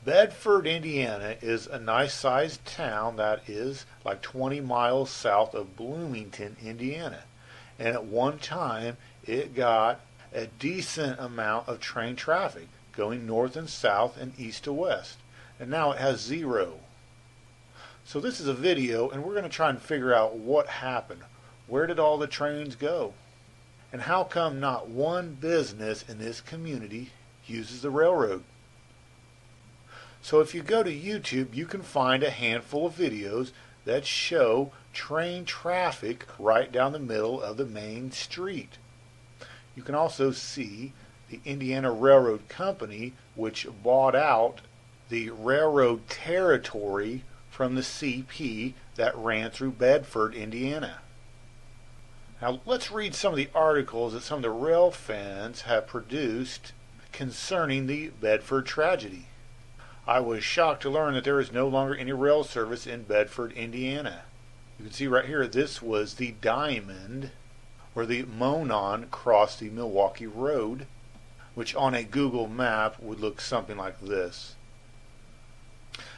Bedford, Indiana is a nice sized town that is like 20 miles south of Bloomington, Indiana. And at one time it got a decent amount of train traffic going north and south and east to west. And now it has zero. So this is a video and we're going to try and figure out what happened. Where did all the trains go? And how come not one business in this community uses the railroad? So if you go to YouTube, you can find a handful of videos that show train traffic right down the middle of the main street. You can also see the Indiana Railroad Company, which bought out the railroad territory from the CP that ran through Bedford, Indiana. Now let's read some of the articles that some of the rail fans have produced concerning the Bedford Tragedy. I was shocked to learn that there is no longer any rail service in Bedford, Indiana. You can see right here, this was the diamond where the Monon crossed the Milwaukee Road, which on a Google map would look something like this.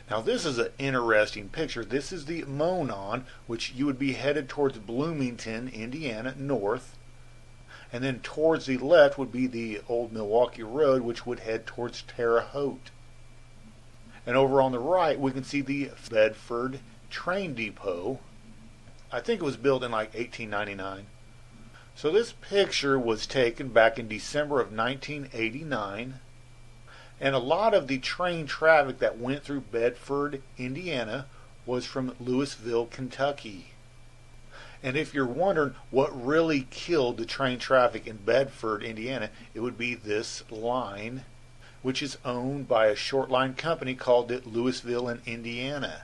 Now this is an interesting picture. This is the Monon, which you would be headed towards Bloomington, Indiana, north. And then towards the left would be the old Milwaukee Road, which would head towards Terre Haute. And over on the right, we can see the Bedford train depot. I think it was built in like 1899. So this picture was taken back in December of 1989. And a lot of the train traffic that went through Bedford, Indiana, was from Louisville, Kentucky. And if you're wondering what really killed the train traffic in Bedford, Indiana, it would be this line, which is owned by a short line company called it Louisville and Indiana.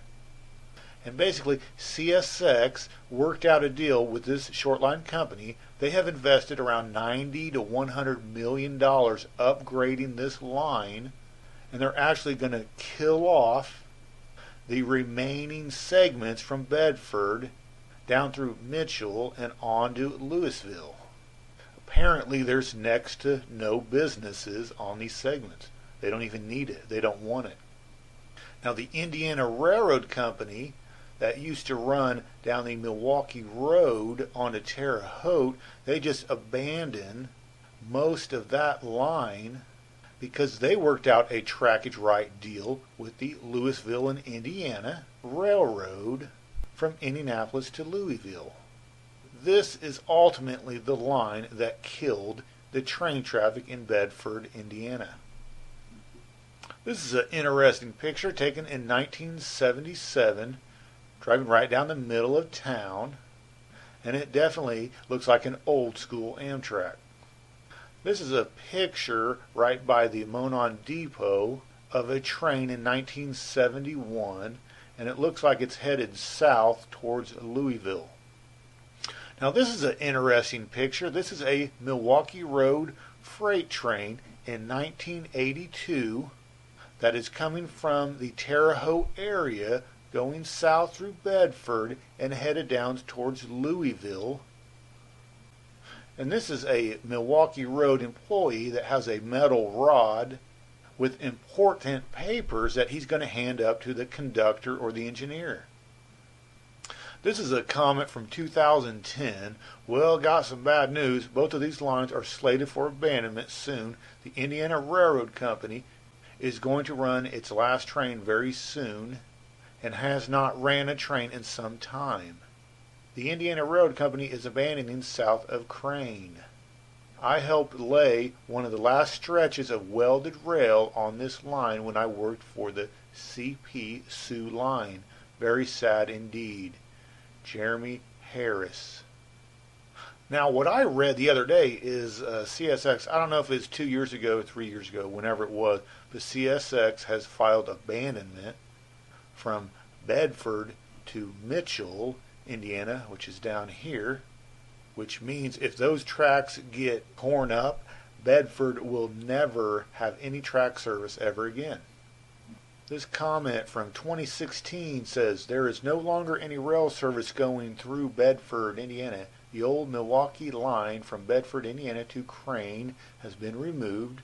And basically CSX worked out a deal with this short line company. They have invested around $90 to $100 million upgrading this line, and they're actually going to kill off the remaining segments from Bedford down through Mitchell and on to Louisville. Apparently there's next to no businesses on these segments. They don't even need it. They don't want it. Now the Indiana Railroad Company that used to run down the Milwaukee Road onto Terre Haute, they just abandoned most of that line because they worked out a trackage right deal with the Louisville and Indiana Railroad from Indianapolis to Louisville. This is ultimately the line that killed the train traffic in Bedford, Indiana. This is an interesting picture taken in 1977, driving right down the middle of town, and it definitely looks like an old school Amtrak. This is a picture right by the Monon Depot of a train in 1971, and it looks like it's headed south towards Louisville. Now this is an interesting picture. This is a Milwaukee Road freight train in 1982 that is coming from the Terre Haute area going south through Bedford and headed down towards Louisville. And this is a Milwaukee Road employee that has a metal rod with important papers that he's going to hand up to the conductor or the engineer. This is a comment from 2010. Well, got some bad news. Both of these lines are slated for abandonment soon. The Indiana Railroad Company is going to run its last train very soon and has not ran a train in some time. The Indiana Railroad Company is abandoning south of Crane. I helped lay one of the last stretches of welded rail on this line when I worked for the CP Sioux line. Very sad indeed. Jeremy Harris. Now what I read the other day is CSX, I don't know if it's 2 years ago, 3 years ago, whenever it was, but CSX has filed abandonment from Bedford to Mitchell, Indiana, which is down here, which means if those tracks get torn up, Bedford will never have any track service ever again. This comment from 2016 says, there is no longer any rail service going through Bedford, Indiana. The old Milwaukee line from Bedford, Indiana to Crane has been removed,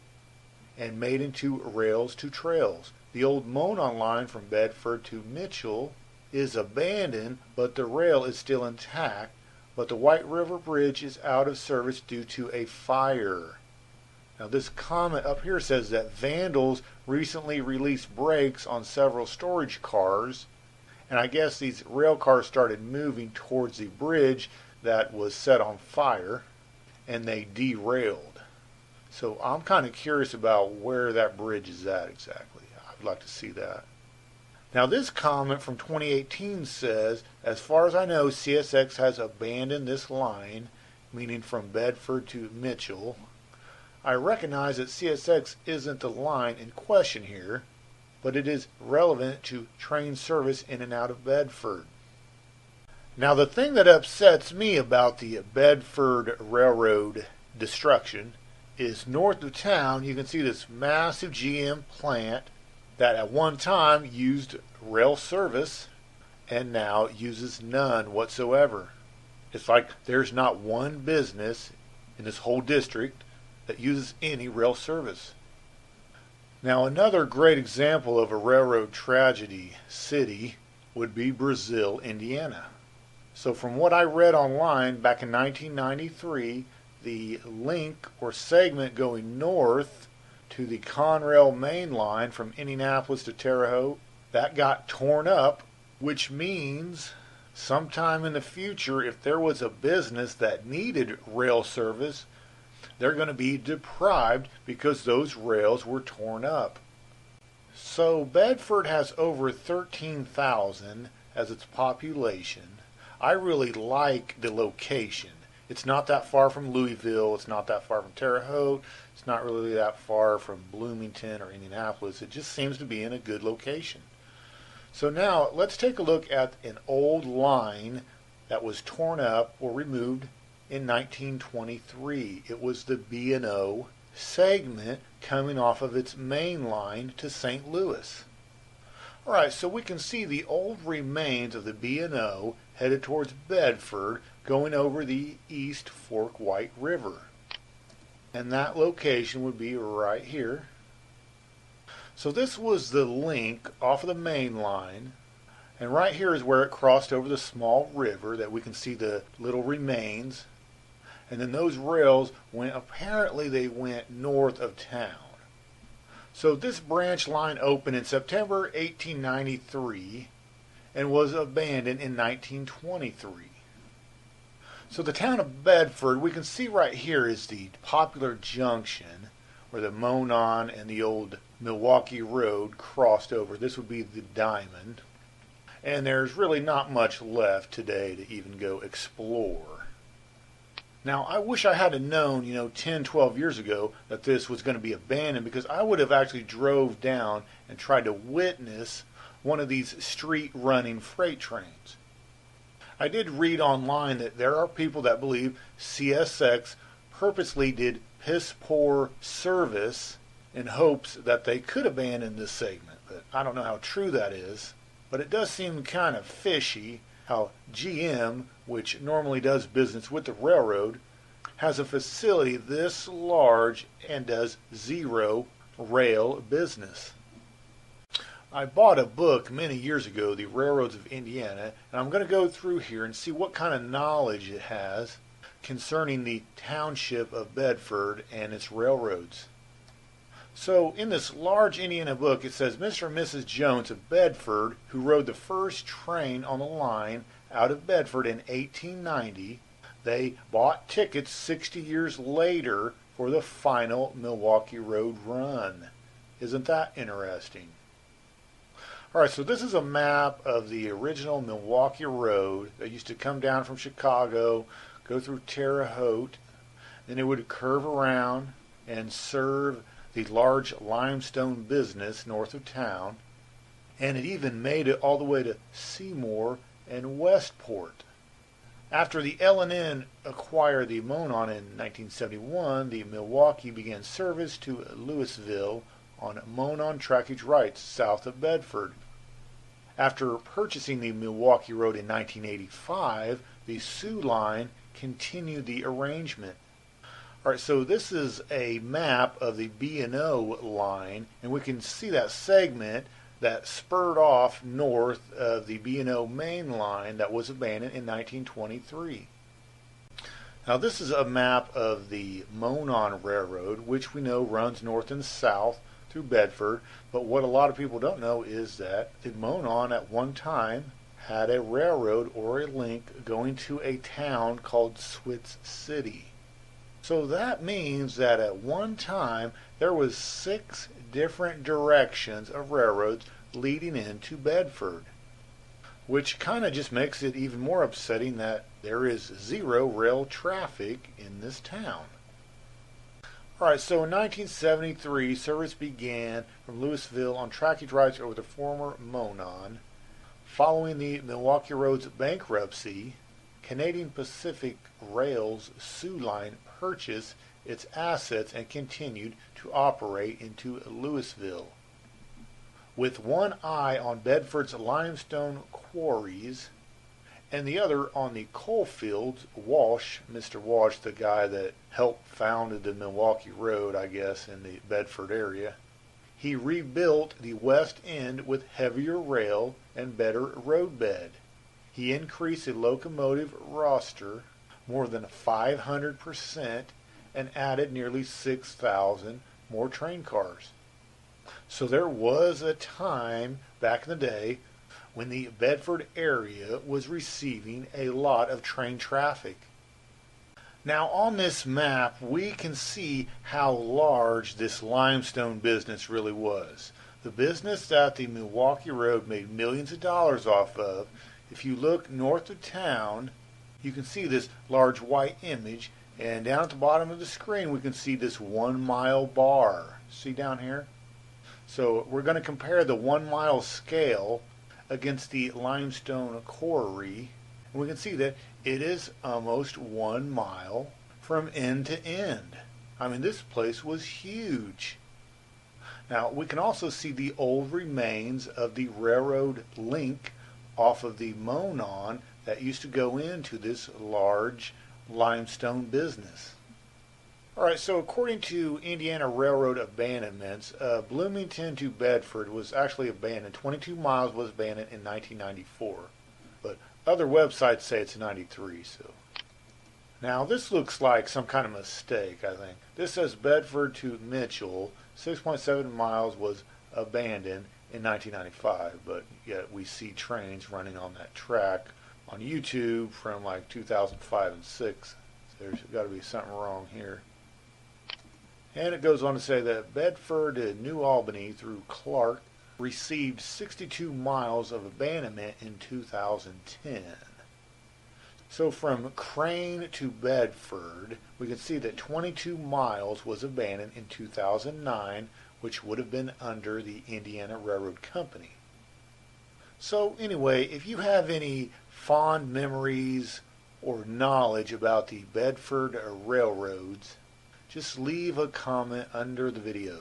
and made into rails to trails. The old Monon line from Bedford to Mitchell is abandoned, but the rail is still intact, but the White River Bridge is out of service due to a fire. Now this comment up here says that vandals recently released brakes on several storage cars, and I guess these rail cars started moving towards the bridge that was set on fire, and they derailed. So I'm kind of curious about where that bridge is at exactly. I'd like to see that. Now this comment from 2018 says, as far as I know, CSX has abandoned this line, meaning from Bedford to Mitchell. I recognize that CSX isn't the line in question here, but it is relevant to train service in and out of Bedford. Now the thing that upsets me about the Bedford Railroad destruction is north of town you can see this massive GM plant that at one time used rail service and now uses none whatsoever. It's like there's not one business in this whole district that uses any rail service. Now another great example of a railroad tragedy city would be Brazil, Indiana. So from what I read online back in 1993, the link or segment going north to the Conrail main line from Indianapolis to Terre Haute, that got torn up, which means sometime in the future, if there was a business that needed rail service, they're going to be deprived because those rails were torn up. So Bedford has over 13,000 as its population. I really like the location. It's not that far from Louisville, it's not that far from Terre Haute, it's not really that far from Bloomington or Indianapolis. It just seems to be in a good location. So now let's take a look at an old line that was torn up or removed in 1923. It was the B&O segment coming off of its main line to St. Louis. Alright, so we can see the old remains of the B&O headed towards Bedford going over the East Fork White River. And that location would be right here. So this was the link off of the main line, and right here is where it crossed over the small river that we can see the little remains. And then those rails apparently they went north of town. So this branch line opened in September 1893 and was abandoned in 1923. So the town of Bedford, we can see right here is the popular junction where the Monon and the old Milwaukee Road crossed over. This would be the Diamond. And there's really not much left today to even go explore. Now, I wish I had known, 10, 12 years ago that this was going to be abandoned, because I would have actually drove down and tried to witness one of these street-running freight trains. I did read online that there are people that believe CSX purposely did piss-poor service in hopes that they could abandon this segment. But I don't know how true that is. But it does seem kind of fishy how GM, which normally does business with the railroad, has a facility this large and does zero rail business. I bought a book many years ago, The Railroads of Indiana, and I'm going to go through here and see what kind of knowledge it has concerning the township of Bedford and its railroads. So in this large Indiana book it says Mr. and Mrs. Jones of Bedford, who rode the first train on the line out of Bedford in 1890, they bought tickets 60 years later for the final Milwaukee Road run. Isn't that interesting? Alright, so this is a map of the original Milwaukee Road that used to come down from Chicago, go through Terre Haute, then it would curve around and serve the large limestone business north of town, and it even made it all the way to Seymour and Westport. After the L&N acquired the Monon in 1971, the Milwaukee began service to Louisville on Monon trackage rights south of Bedford. After purchasing the Milwaukee Road in 1985, the Sioux Line continued the arrangement. Alright, so this is a map of the B&O line, and we can see that segment that spurred off north of the B&O main line that was abandoned in 1923. Now this is a map of the Monon Railroad, which we know runs north and south through Bedford, but what a lot of people don't know is that the Monon at one time had a railroad or a link going to a town called Switz City. So that means that at one time there was 6 different directions of railroads leading into Bedford, which kind of just makes it even more upsetting that there is 0 rail traffic in this town. Alright, so in 1973, service began from Louisville on trackage rights over the former Monon. Following the Milwaukee Road's bankruptcy, Canadian Pacific Rail's Soo Line purchased its assets and continued to operate into Louisville. With one eye on Bedford's limestone quarries and the other on the coal fields, Mr. Walsh, the guy that helped founded the Milwaukee Road, I guess, in the Bedford area, he rebuilt the west end with heavier rail and better roadbed. He increased the locomotive roster more than 500% and added nearly 6,000 more train cars. So there was a time back in the day when the Bedford area was receiving a lot of train traffic. Now on this map we can see how large this limestone business really was. The business that the Milwaukee Road made millions of dollars off of. If you look north of town, you can see this large white image, and down at the bottom of the screen we can see this 1 mile bar. See down here? So we're going to compare the 1 mile scale against the limestone quarry, and we can see that it is almost 1 mile from end to end. I mean, this place was huge. Now we can also see the old remains of the railroad link off of the Monon that used to go into this large limestone business. Alright, so according to Indiana Railroad Abandonments, Bloomington to Bedford was actually abandoned. 22 miles was abandoned in 1994. But other websites say it's 93. So now this looks like some kind of mistake, I think. This says Bedford to Mitchell, 6.7 miles was abandoned in 1995. But yet we see trains running on that track on YouTube from like 2005 and 6. So there's got to be something wrong here. And it goes on to say that Bedford to New Albany through Clark received 62 miles of abandonment in 2010. So from Crane to Bedford, we can see that 22 miles was abandoned in 2009, which would have been under the Indiana Railroad Company. So anyway, if you have any fond memories or knowledge about the Bedford railroads, just leave a comment under the video.